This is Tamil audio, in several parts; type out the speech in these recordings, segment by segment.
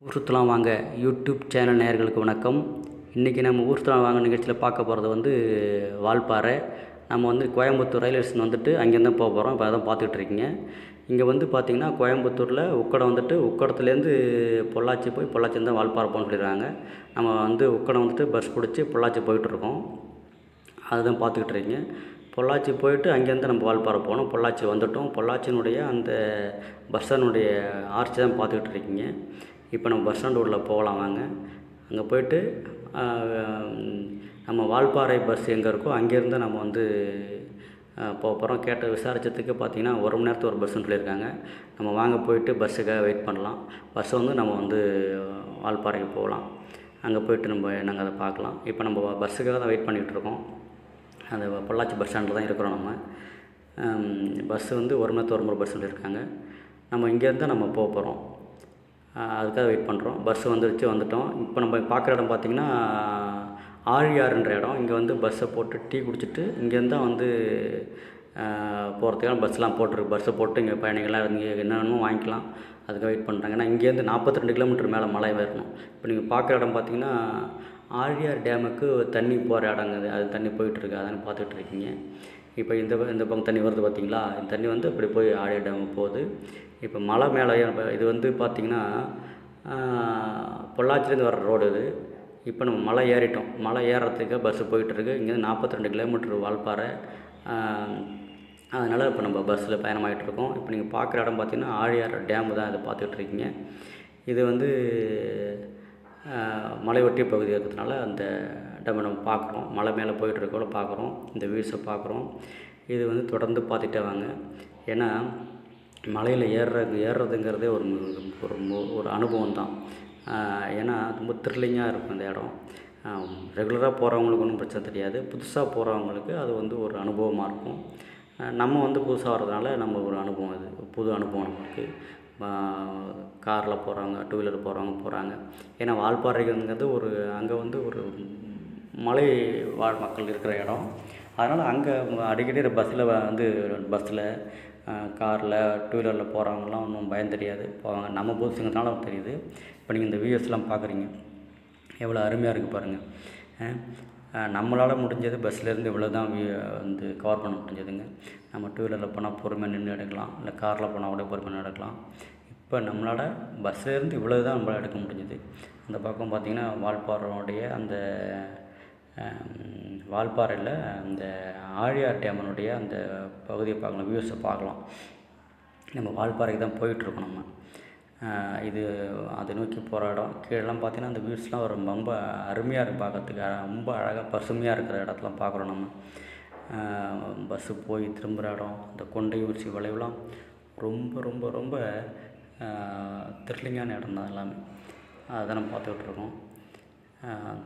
ஊர் சுற்றலாம் வாங்க யூடியூப் சேனல் நேயர்களுக்கு வணக்கம். இன்றைக்கி நம்ம ஊர் சுற்றலாம் வாங்க நிகழ்ச்சியில் பார்க்க போகிறது வந்து வால்பாறை. நம்ம வந்து கோயம்புத்தூர் ரயில்வே ஸ்டேஷன் வந்துட்டு அங்கேருந்து போக போகிறோம். இப்போ அதான் பார்த்துக்கிட்டு இருக்கீங்க. இங்கே வந்து பார்த்திங்கன்னா கோயம்புத்தூரில் உக்கடம் வந்துட்டு உக்கடத்துலேருந்து பொள்ளாச்சி போய் பொள்ளாச்சிலேருந்து தான் வால்பாறை போகணும்னு சொல்லிடுறாங்க. நம்ம வந்து உக்கடம் வந்துட்டு பஸ் பிடிச்சி பொள்ளாச்சி போயிட்டுருக்கோம். அதுதான் பார்த்துக்கிட்டு இருக்கீங்க. பொள்ளாச்சி போயிட்டு அங்கேருந்து நம்ம வால்பாறை போகணும். பொள்ளாச்சி வந்துவிட்டோம். பொள்ளாச்சினுடைய அந்த பஸ் ஸ்டாண்டுடைய ஆர்ச்சி தான் பார்த்துக்கிட்டு இருக்கீங்க. இப்போ நம்ம பஸ் ஸ்டாண்டு உள்ள போகலாம் வாங்க. அங்கே போயிட்டு நம்ம வால்பாறை பஸ் எங்கே இருக்கோ அங்கேருந்து நம்ம வந்து போக போகிறோம். கேட்ட விசாரித்ததுக்கு பார்த்திங்கன்னா 1 மணி நேரத்துக்கு ஒரு பஸ்ஸுன்னு சொல்லியிருக்காங்க. நம்ம வாங்க போயிட்டு பஸ்ஸுக்காக வெயிட் பண்ணலாம். பஸ் வந்து நம்ம வந்து வால்பாறைக்கு போகலாம். அங்கே போயிட்டு நாங்கள் அதை பார்க்கலாம். இப்போ நம்ம பஸ்ஸுக்காக தான் வெயிட் பண்ணிகிட்ருக்கோம். அந்த பொள்ளாச்சி பஸ் ஸ்டாண்டில் தான் இருக்கிறோம். நம்ம பஸ்ஸு வந்து 1 மணி நேரத்துக்கு ஒரு முறை பஸ் சொல்லியிருக்காங்க. நம்ம இங்கேருந்து நம்ம போக போகிறோம். அதுக்காக வெயிட் பண்ணுறோம். பஸ்ஸு வந்துட்டோம். இப்போ நம்ம பார்க்குற இடம் பார்த்திங்கன்னா ஆழியாறுன்ற இடம். இங்கே வந்து பஸ்ஸை போட்டு டீ குடிச்சிட்டு இங்கேருந்து தான் வந்து போகிறதுக்கான பஸ்லாம் போட்டிருக்கு. பஸ்ஸை போட்டு இங்கே பயணிகள்லாம் இங்கே என்னென்னமோ வாங்கிக்கலாம். அதுக்காக வெயிட் பண்ணுறாங்க. ஏன்னா இங்கேருந்து 42 கிலோமீட்டர் மேலே மலை வரணும். இப்போ நீங்கள் பார்க்குற இடம் பார்த்திங்கன்னா ஆழியார் டேமுக்கு தண்ணி போகிற இடங்க. அது தண்ணி போயிட்டுருக்கு. அதான் பார்த்துக்கிட்டு இருக்கீங்க. இப்போ இந்த பக்கம் தண்ணி வருது பார்த்திங்களா. இந்த தண்ணி வந்து இப்படி போய் ஆழியார் டேமுக்கு போகுது. இப்போ மலை மேலே இது வந்து பார்த்திங்கன்னா பொள்ளாச்சிலேருந்து வர ரோடு இது. இப்போ நம்ம மலை ஏறிட்டோம். மலை ஏறுறதுக்கு பஸ்ஸு போயிட்டுருக்கு. இங்கேருந்து 42 கிலோமீட்டர் வால்பாறை. அதனால் இப்போ நம்ம பஸ்ஸில் பயணமாகிட்ருக்கோம். இப்போ நீங்கள் பார்க்குற இடம் பார்த்திங்கன்னா ஆழியார் டேமு தான் இதை பார்த்துக்கிட்டு இருக்கீங்க. இது வந்து மலை ஒட்டிய பகுதி இருக்கிறதுனால அந்த டேமை நம்ம பார்க்குறோம். மலை மேலே போயிட்டுருக்கோம் பார்க்குறோம். இந்த வியூஸை பார்க்குறோம். இது வந்து தொடர்ந்து பார்த்துட்டே வாங்க. ஏன்னா மலையில் ஏறுறதுங்கிறதே ஒரு அனுபவம் தான். ஏன்னா ரொம்ப த்ரில்லிங்காக இருக்கும் இந்த இடம். ரெகுலராக போகிறவங்களுக்கு ஒன்றும் பிரச்சனை தெரியாது. புதுசாக போகிறவங்களுக்கு அது வந்து ஒரு அனுபவமாக இருக்கும். நம்ம வந்து புதுசாக வர்றதுனால நம்ம ஒரு அனுபவம், இது புது அனுபவம் நமக்கு. காரில் போகிறவங்க, 2 வீலர் போகிறாங்க. ஏன்னா வால்பாறைங்கிறது அங்கே வந்து ஒரு மலை வாழ் மக்கள் இருக்கிற இடம். அதனால் அங்கே அடிக்கடி பஸ்ஸில் காரில் 2 வீலரில் போகிறவங்களாம் ஒன்றும் பயம் தெரியாது, போவாங்க. நம்ம புதுசுங்கிறதுனால தெரியுது. இப்போ நீங்கள் இந்த வியூஸ்லாம் பார்க்குறீங்க, எவ்வளோ அருமையாக இருக்குது பாருங்கள். நம்மளால் முடிஞ்சது பஸ்ஸிலேருந்து இவ்வளோ தான் வந்து கவர் பண்ண முடிஞ்சதுங்க. நம்ம 2 வீலரில் போனால் பொறுமையாக நின்று எடுக்கலாம், இல்லை காரில் போனால் கூட பொறுமையாக எடுக்கலாம். இப்போ நம்மளால் பஸ்ஸிலேருந்து இவ்வளோ தான் நம்மளால் எடுக்க முடிஞ்சது. அந்த பக்கம் பார்த்திங்கன்னா வால்பாறையோடைய அந்த வால்பாறையில் அந்த ஆழியார் டேமனுடைய அந்த பகுதியை பார்க்கலாம், வியூஸை பார்க்கலாம். நம்ம வால்பாறைக்கு தான் போயிட்டுருக்கோம். நம்ம இது அதை நோக்கி போகிற இடம். கீழெல்லாம் பார்த்திங்கன்னா அந்த வியூஸ்லாம் ரொம்ப அருமையாக இருக்குது பார்க்குறதுக்கு. ரொம்ப அழகாக பசுமையாக இருக்கிற இடத்தெலாம் பார்க்குறோம். நம்ம பஸ்ஸு போய் திரும்புகிற இடம், அந்த கொண்டை ஊசி வளைவுலாம் ரொம்ப ரொம்ப ரொம்ப த்ரில்லிங்கான இடம் தான் எல்லாமே. அதை நம்ம பார்த்துக்கிட்ருக்கோம்.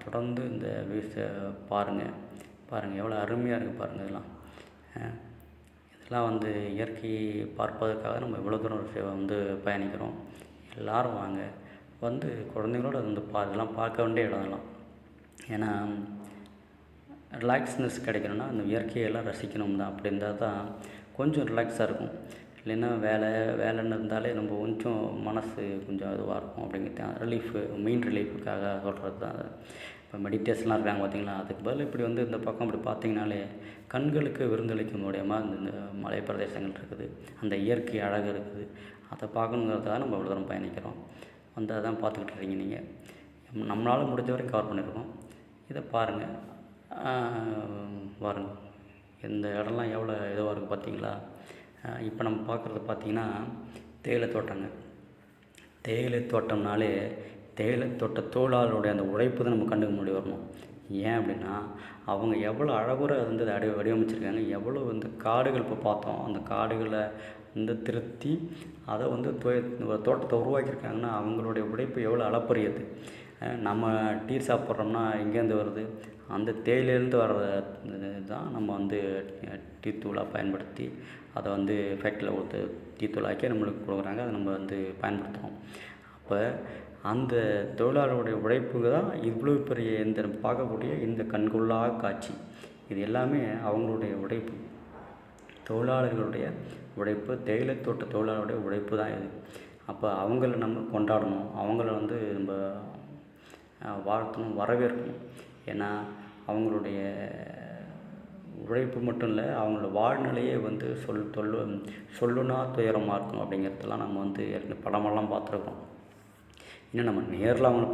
தொடர்ந்து இந்த வியூஸை பாருங்கள் எவ்வளோ அருமையாக இருக்குது பாருங்கள். இதெல்லாம் வந்து இயற்கையை பார்ப்பதற்காக நம்ம இவ்வளோ தூரம் வந்து பயணிக்கிறோம். எல்லோரும் வாங்க, வந்து குழந்தைங்களோட வந்து இதெல்லாம் பார்க்க வேண்டிய இடம் இதெல்லாம். ஏன்னா ரிலாக்ஸ்னஸ் கிடைக்கணும்னா அந்த இயற்கையெல்லாம் ரசிக்கணும் தான். அப்படி இருந்தால் தான் கொஞ்சம் ரிலாக்ஸாக இருக்கும். இல்லைன்னா வேலைன்னு இருந்தாலே நம்ம கொஞ்சம் மனசு கொஞ்சம் இதுவாக இருக்கும். அப்படிங்கிறது மெயின் ரிலீஃபுக்காக சொல்கிறது தான். இப்போ மெடிடேஷன்லாம் இருக்காங்க பார்த்திங்களா, அதுக்கு பதில் இப்படி வந்து இந்த பக்கம் இப்படி பார்த்திங்கனாலே கண்களுக்கு விருந்தளிக்கும் மூலியமாக இந்த மலை பிரதேசங்கள் இருக்குது, அந்த இயற்கை அழகு இருக்குது. அதை பார்க்கணுங்கிறதுக்காக நம்ம இவ்வளோ தூரம் பயணிக்கிறோம். வந்து அதான் பார்த்துக்கிட்டு இருக்கீங்க. நீங்கள் நம்மளால் முடிஞ்ச வரைக்கும் கவர் பண்ணியிருக்கோம். இதை பாருங்கள். இந்த இடம்லாம் எவ்வளோ இதுவாக இருக்குது பார்த்திங்களா. இப்போ நம்ம பார்க்குறது பார்த்திங்கன்னா தேயிலை தோட்டங்க. தேயிலை தோட்டம்னாலே தேயிலை தோட்ட தொழிலாளருடைய அந்த உழைப்பு தான் நம்ம கண்டுக்க முன்னாடி வரணும். ஏன் அப்படின்னா அவங்க எவ்வளோ அழகுற வந்து அதை வடிவமைச்சிருக்காங்க. எவ்வளோ வந்து காடுகள் இப்போ பார்த்தோம், அந்த காடுகளை வந்து திருத்தி அதை வந்து தோட்டத்தை உருவாக்கியிருக்காங்கன்னா அவங்களுடைய உழைப்பு எவ்வளோ அளப்பரியது. நம்ம டீ சாப்பிட்றோம்னா எங்கேருந்து வருது, அந்த தேயிலேருந்து வர்ற தான் நம்ம வந்து டீ தூளாக பயன்படுத்தி அதை வந்து ஃபேக்ட்ரியில் கொடுத்து டீ தூளாக்கி நம்மளுக்கு கொடுக்குறாங்க. அதை நம்ம வந்து பயன்படுத்துகிறோம். அப்போ அந்த தொழிலாளருடைய உழைப்புக்கு தான் இவ்வளோ பெரிய இந்த பார்க்கக்கூடிய இந்த கண்கொள்ளா காட்சி. இது எல்லாமே அவங்களுடைய உழைப்பு, தொழிலாளர்களுடைய உழைப்பு, தேயிலை தோட்ட தொழிலாளருடைய உழைப்பு தான் இது. அப்போ அவங்கள நம்ம கொண்டாடணும், அவங்கள வந்து வாழ்த்தணும், வரவேற்கணும். ஏன்னா அவங்களுடைய உழைப்பு மட்டும் இல்லை, அவங்களோட வாழ்நிலையே வந்து சொல்லுனா துயரமாக இருக்கும் அப்படிங்கிறதெல்லாம் நம்ம வந்து ஏற்கனவே படமெல்லாம் பார்த்துருக்கோம். இன்னும் நம்ம நேரில் அவங்கள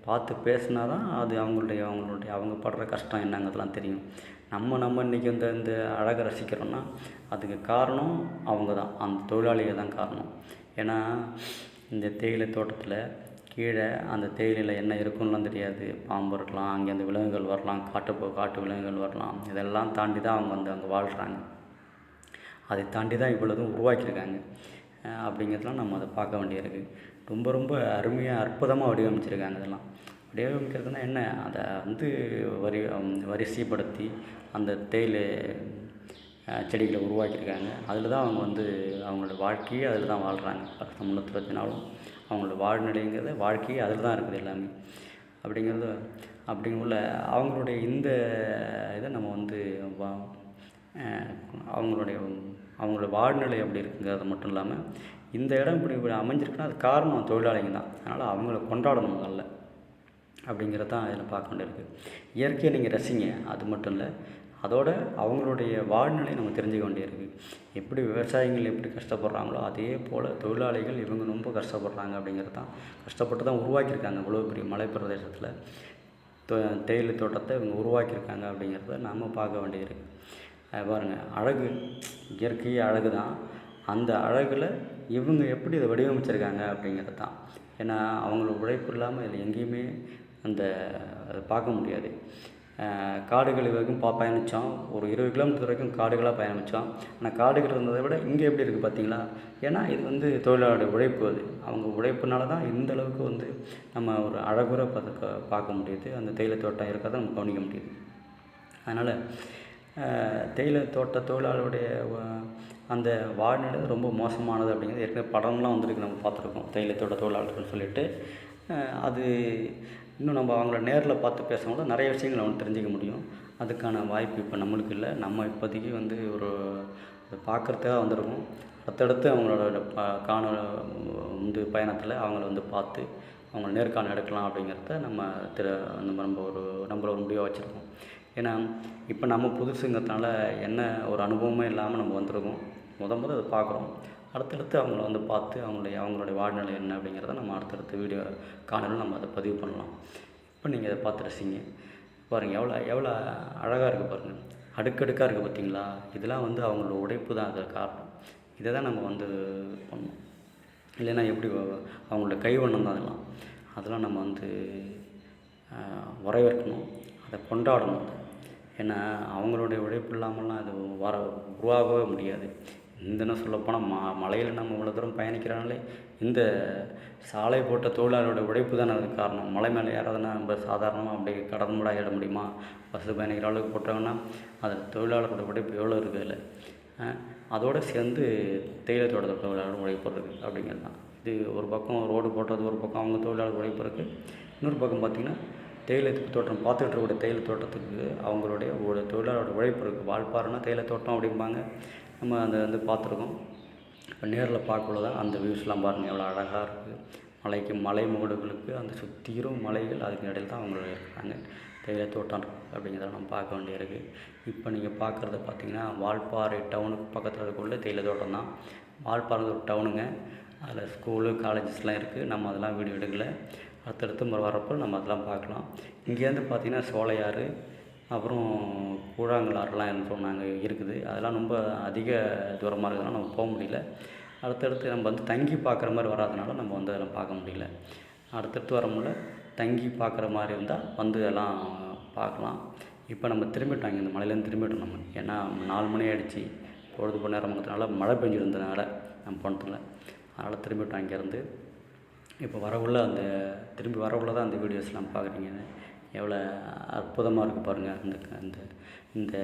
பார்த்து பேசினா தான் அது அவங்க படுற கஷ்டம் என்னங்கிறதுலாம் தெரியும். நம்ம இன்றைக்கி இந்த அழகை ரசிக்கிறோன்னா அதுக்கு காரணம் அவங்க தான், அந்த தொழிலாளிகள் தான் காரணம். ஏன்னா இந்த தேயிலை தோட்டத்தில் கீழே அந்த தேயிலையில் என்ன இருக்குன்னுலாம் தெரியாது. பாம்பு இருக்கலாம், அங்கேருந்து விலங்குகள் வரலாம், காட்டு விலங்குகள் வரலாம். இதெல்லாம் தாண்டி தான் அவங்க வந்து அங்கே வாழ்கிறாங்க. அதை தாண்டி தான் இவ்வளோதும் உருவாக்கியிருக்காங்க. அப்படிங்கிறதுலாம் நம்ம அதை பார்க்க வேண்டியிருக்கு. ரொம்ப ரொம்ப அருமையாக அற்புதமாக வடிவமைச்சிருக்காங்க. இதெல்லாம் வடிவமைக்கிறதுனா என்ன, அதை வந்து வரிசைப்படுத்தி அந்த தேயிலை செடிகளை உருவாக்கியிருக்காங்க. அதில் தான் அவங்க வந்து அவங்களோட வாழ்க்கையே அதில் தான் வாழ்கிறாங்க. வருஷம் 364 நாளும் அவங்களோட வாழ்நிலைங்கிறத வாழ்க்கையே அதில் தான் இருக்குது எல்லாமே. அப்படிங்குள்ள அவங்களுடைய இந்த இதை நம்ம வந்து அவங்களோட வாழ்நிலை அப்படி இருக்குங்கிறது மட்டும் இல்லாமல் இந்த இடம் இப்படி அமைஞ்சிருக்குன்னா அது காரணம் தொழிலாளிங்க தான். அதனால் அவங்கள கொண்டாடணும் முதல்ல அப்படிங்கிறது தான் இதில் பார்க்க வேண்டியிருக்கு. இயற்கையை நீங்கள் ரசிங்க, அது மட்டும் இல்லை, அதோட அவங்களுடைய வாழ்நிலை நம்ம தெரிஞ்சுக்க வேண்டியிருக்கு. எப்படி விவசாயிகள் எப்படி கஷ்டப்படுறாங்களோ அதே போல் தொழிலாளிகள் இவங்க ரொம்ப கஷ்டப்படுறாங்க அப்படிங்கிறது தான். கஷ்டப்பட்டு தான் உருவாக்கியிருக்காங்க இவ்வளோ பெரிய மலைப்பிரதேசத்தில் தேயிலை தோட்டத்தை இவங்க உருவாக்கியிருக்காங்க அப்படிங்கிறத நம்ம பார்க்க வேண்டியிருக்கு. பாருங்கள், அழகு, இயற்கையே அழகு தான். அந்த அழகில் இவங்க எப்படி இதை வடிவமைச்சிருக்காங்க அப்படிங்கிறது தான். ஏன்னா அவங்களோட உழைப்பு இல்லாமல் இதில் எங்கேயுமே அதை பார்க்க முடியாது. காடுகள் வரைக்கும் பயணித்தோம். ஒரு 20 கிலோமீட்டர் வரைக்கும் காடுகளாக பயணித்தோம். ஆனால் காடுகள் இருந்ததை விட இங்கே எப்படி இருக்குது பார்த்தீங்களா? ஏன்னா இது வந்து தொழிலாளருடைய உழைப்பு. அவங்க உழைப்புனால தான் இந்த அளவுக்கு வந்து நம்ம ஒரு அழகுற பார்க்க முடியுது. அந்த தேயிலை தோட்டம் இருக்கிறத நம்ம கவனிக்க முடியுது. அதனால் தேயிலை தோட்ட தொழிலாளருடைய அந்த வாழ்நிலை ரொம்ப மோசமானது அப்படிங்கிறது ஏற்கனவே படம்லாம் வந்திருக்கு, நம்ம பார்த்துருக்கோம். தேயிலை தோட்ட தொழிலாளர்கள்னு சொல்லிட்டு அது இன்னும் நம்ம அவங்கள நேரில் பார்த்து பேசும்போது நிறைய விஷயங்கள் அவங்க தெரிஞ்சிக்க முடியும். அதுக்கான வாய்ப்பு இப்போ நம்மளுக்கு இல்லை. நம்ம இப்போதைக்கு வந்து அதை பார்க்குறதுக்காக வந்திருக்கோம். அடுத்தடுத்து அவங்களோட பயணத்தில் அவங்கள வந்து பார்த்து அவங்க நேர்காணல் எடுக்கலாம் அப்படிங்கிறத நம்ம ஒரு முடிவாக வச்சுருக்கோம். ஏன்னா இப்போ நம்ம புதுசுங்கிறதுனால என்ன ஒரு அனுபவமே இல்லாமல் நம்ம வந்திருக்கோம். முதல் அதை பார்க்குறோம். அடுத்தடுத்து அவங்கள வந்து பார்த்து அவங்களுடைய வாழ்நிலை என்ன அப்படிங்கிறத நம்ம அடுத்தடுத்து வீடியோ காணொலியில் நம்ம அதை பதிவு பண்ணலாம். இப்போ நீங்கள் அதை பார்த்து ரசிங்க. பாருங்கள், எவ்வளோ அழகாக இருக்குது பாருங்கள். அடுக்கடுக்காக இருக்குது பார்த்தீங்களா? இதெல்லாம் வந்து அவங்களோட உழைப்பு தான் அது காரணம். இதை தான் நம்ம வந்து பண்ணணும். இல்லைன்னா எப்படி அவங்களோட கைவண்ணம் தான் அதெல்லாம் நம்ம வந்து வரவேற்கணும், அதை கொண்டாடணும். ஏன்னா அவங்களுடைய உழைப்பு இல்லாமல்லாம் அது உருவாகவே முடியாது. இன்னும் சொல்லப்போனால் மலையில் நம்ம இவ்வளோ தூரம் பயணிக்கிறாங்களே இந்த சாலை போட்ட தொழிலாளரோட உழைப்பு தானே அதுக்கு காரணம். மலை மேலே ஏறாதுன்னா நம்ம சாதாரணமாக அப்படி கடன்முடாக ஏற முடியுமா? பஸ்ஸு பயணிக்கிற அளவுக்கு போட்டாங்கன்னா அதில் தொழிலாளரோட உழைப்பு எவ்வளோ இருக்குது இல்லை. அதோடு சேர்ந்து தேயிலை தோட்ட தொழிலாளர் உழைப்பு இருக்குது அப்படிங்கிறது தான். இது ஒரு பக்கம் ரோடு போட்டது, ஒரு பக்கம் அவங்க தொழிலாளர் உழைப்பு இருக்குது. இன்னொரு பக்கம் பார்த்திங்கன்னா தேயிலை தோட்டம் பார்த்துக்கிட்டு இருக்கக்கூடிய தேயிலை தோட்டத்துக்கு அவங்களுடைய தொழிலாளரோட உழைப்பு இருக்குது. வால்பாறைனா தேயிலை தோட்டம் அப்படிம்பாங்க. நம்ம அதை வந்து பார்த்துருக்கோம். இப்போ நேரில் பார்க்கக்குள்ள தான் அந்த வியூஸ்லாம் பாருங்கள் எவ்வளோ அழகாக இருக்குது. மலை முகடுகளுக்கு அந்த சுற்றிரும் மலைகள், அதுக்கு இடையில் தான் அவங்க இருக்கிறாங்க. தேயிலை தோட்டம் அப்படிங்கிறத நம்ம பார்க்க வேண்டியிருக்கு. இப்போ நீங்கள் பார்க்குறத பார்த்திங்கன்னா வால்பாறை டவுனுக்கு பக்கத்தில் இருக்கக்குள்ள தேயிலை தோட்டம் தான். வால்பாறை ஒரு டவுனுங்க. அதில் ஸ்கூலு காலேஜஸ்லாம் இருக்குது. நம்ம அதெல்லாம் வீடியோ எடுக்கலை. அடுத்தடுத்து வரப்போ நம்ம அதெல்லாம் பார்க்கலாம். இங்கேருந்து பார்த்திங்கன்னா சோலையாறு, அப்புறம் கூழாங்கலாறுலாம் சொன்னாங்க இருக்குது. அதெல்லாம் ரொம்ப அதிக தூரமாக இருக்கிறதுனால நம்ம போக முடியல. அடுத்தடுத்து நம்ம வந்து தங்கி பார்க்குற மாதிரி வராதனால நம்ம வந்து அதெல்லாம் பார்க்க முடியல. அடுத்தடுத்து வரமுடில தங்கி பார்க்குற மாதிரி இருந்தால் வந்து எல்லாம் பார்க்கலாம். இப்போ நம்ம திரும்பிட்டோம், இங்கே இந்த மலையிலேருந்து திரும்பிட்டோம் நம்ம. ஏன்னா 4 மணி ஆகிடுச்சி. பொழுது நேரம்ங்கிறதுனால மழை பெஞ்சிருந்ததுனால நம்ம போனதில்ல. அதனால் திரும்பிட்டோம் இங்கேருந்து. இப்போ திரும்பி வரவுள்ள தான் அந்த வீடியோஸ்லாம் பார்க்குறீங்க. எவ்வளோ அற்புதமாக இருக்குது பாருங்கள். இந்த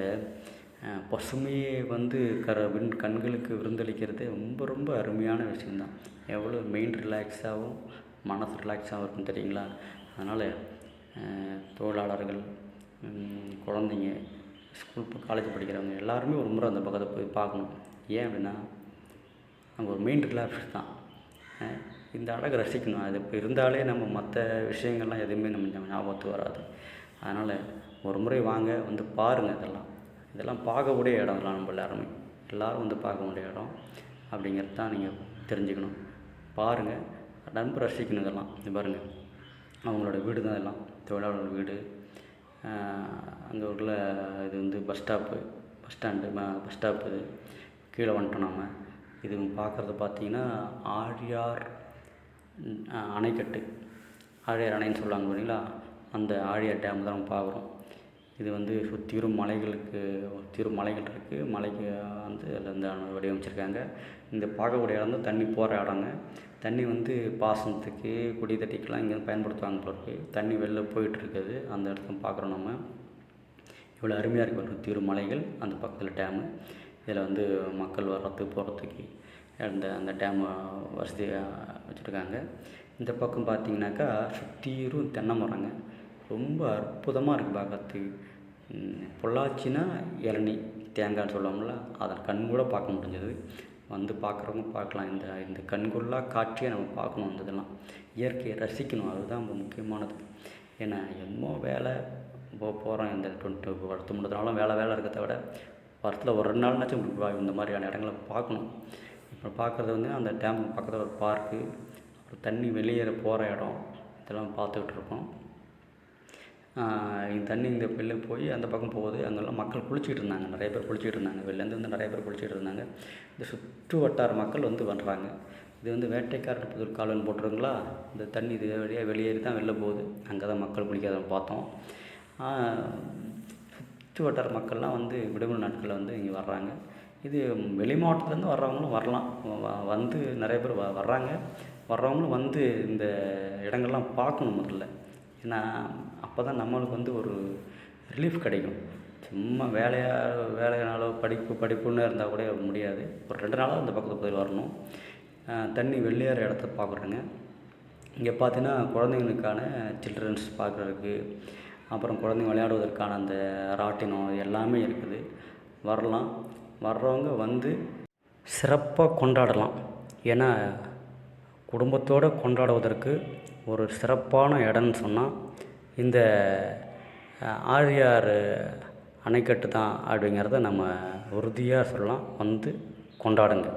பசுமையை வந்து கண்களுக்கு விருந்தளிக்கிறது ரொம்ப ரொம்ப அருமையான விஷயந்தான். எவ்வளோ மைண்ட் ரிலாக்ஸாகவும் மனசு ரிலாக்ஸாகவும் இருக்கும் தெரியுங்களா? அதனால் தொழிலாளர்கள், குழந்தைங்க, ஸ்கூல் காலேஜ் படிக்கிறவங்க எல்லாருமே ஒரு முறை அந்த பக்கத்தை போய் பார்க்கணும். ஏன் அப்படின்னா அங்கே ஒரு மைண்ட் ரிலாக்ஸ் தான். இந்த அழகை ரசிக்கணும். அது இப்போ இருந்தாலே நம்ம மற்ற விஷயங்கள்லாம் எதுவுமே நம்ம ஞாபகத்துக்கு வராது. அதனால் ஒரு முறை வாங்க, வந்து பாருங்கள். இதெல்லாம் பார்க்கக்கூடிய இடம். இதெல்லாம் நம்ம எல்லோரும் வந்து பார்க்கக்கூடிய இடம் அப்படிங்கிறது தான் நீங்கள் தெரிஞ்சுக்கணும். பாருங்கள், ரொம்ப ரசிக்கணும். இதெல்லாம் இது பாருங்கள், அவங்களோட வீடு தான் எல்லாம், தொழிலாளர் வீடு. அங்கே உள்ள இது வந்து பஸ் ஸ்டாண்டு பஸ் ஸ்டாப். இது கீழே வந்துட்டோம் நம்ம. இது பார்க்குறது பார்த்திங்கன்னா ஆழியார் அணைக்கட்டு, ஆழியார் அணைன்னு சொல்லுவாங்க பார்த்தீங்களா, அந்த ஆழியார் டேம் தான் நம்ம பார்க்குறோம். இது வந்து சுற்றிலும் மலைகள் இருக்குது. மலைக்கு வந்து அதில் இந்த வடிவமைச்சிருக்காங்க. இந்த பார்க்கக்கூடிய இடம் தான் தண்ணி போகிற இடங்க. தண்ணி வந்து பாசனத்துக்கு, குடி தண்ணிக்கெலாம் இங்கே பயன்படுத்துவாங்க போல இருக்குது. தண்ணி வெளில போயிட்டுருக்குது, அந்த இடத்துல பார்க்குறோம் நம்ம. இவ்வளோ அருமையாக இருக்குது. சுற்றிலும் மலைகள், அந்த பக்கத்தில் டேமு. இதில் வந்து மக்கள் வர்றதுக்கு போகிறதுக்கு அந்த டேம் வசதியாக வச்சுருக்காங்க. இந்த பக்கம் பார்த்திங்கனாக்கா சுற்றிலும் தென்னை மரங்க. ரொம்ப அற்புதமாக இருக்குது பார்க்கறதுக்கு. பொள்ளாச்சினா இளநீ தேங்காய்னு சொல்லுவோம்ல, அதை கண் கூட பார்க்க முடிஞ்சது. வந்து பார்க்குறவங்க பார்க்கலாம். இந்த கண்கொள்ளா காட்சியை நம்ம பார்க்கணும். இந்த இதெல்லாம் இயற்கையை ரசிக்கணும். அதுதான் ரொம்ப முக்கியமானது. ஏன்னா என்னமோ வேலை போகிறோம், இந்த 20 நாளும் வேலை இருக்கிறத விட வாரத்தில் ஒரு 2 நாள்னாச்சும் இந்த மாதிரியான இடங்களை பார்க்கணும். இப்போ பார்க்குறது வந்து அந்த டேம் பக்கத்தில் ஒரு பார்க்கு, அப்புறம் தண்ணி வெளியேற போகிற இடம், இதெல்லாம் பார்த்துக்கிட்ருக்கோம். தண்ணி இந்த வெளில போய் அந்த பக்கம் போகுது. அங்கெல்லாம் மக்கள் குளிச்சிக்கிட்டு இருந்தாங்க. நிறைய பேர் குளிச்சிக்கிட்டு இருந்தாங்க. வெளிலேருந்து வந்து நிறைய பேர் குளிச்சிக்கிட்டு இருந்தாங்க. இந்த சுற்று வட்டார மக்கள் வந்து வர்றாங்க. இது வந்து வேட்டைக்காரர் புதூர் கால்வாய்னு போட்டிருக்குங்களா, இந்த தண்ணி இது வழியாக வெளியேறி தான் வெளில போகுது. அங்கே தான் மக்கள் குளிக்காத பார்த்தோம். சுற்று வட்டார மக்கள்லாம் வந்து விடுமுறை நாட்களில் வந்து இங்கே வர்றாங்க. இது வெளி மாவட்டத்துலேருந்து வர்றவங்களும் வரலாம். வந்து நிறைய பேர் வர்றவங்களும் வந்து இந்த இடங்கள்லாம் பார்க்கணும் முதல்ல. ஏன்னா அப்போ தான் நம்மளுக்கு வந்து ஒரு ரிலீஃப் கிடைக்கும். சும்மா வேலைனாலோ படிப்புன்னு இருந்தால் கூட முடியாது. ஒரு 2 நாளாக அந்த பக்கத்தில் போய் வரணும். தண்ணி வெளியேற இடத்த பார்க்குறோங்க. இங்கே பார்த்தீங்கன்னா குழந்தைங்களுக்கான சில்ட்ரன்ஸ் பார்க்குறதுக்கு, அப்புறம் குழந்தைங்க விளையாடுவதற்கான அந்த ராட்டினம் எல்லாமே இருக்குது. வர்றவங்க வந்து சிறப்பாக கொண்டாடலாம். ஏன்னா குடும்பத்தோடு கொண்டாடுவதற்கு ஒரு சிறப்பான இடம்னு சொன்னால் இந்த ஆழியார் அணைக்கட்டு தான் அப்படிங்கிறத நம்ம உறுதியாக சொல்லலாம். வந்து கொண்டாடுங்க.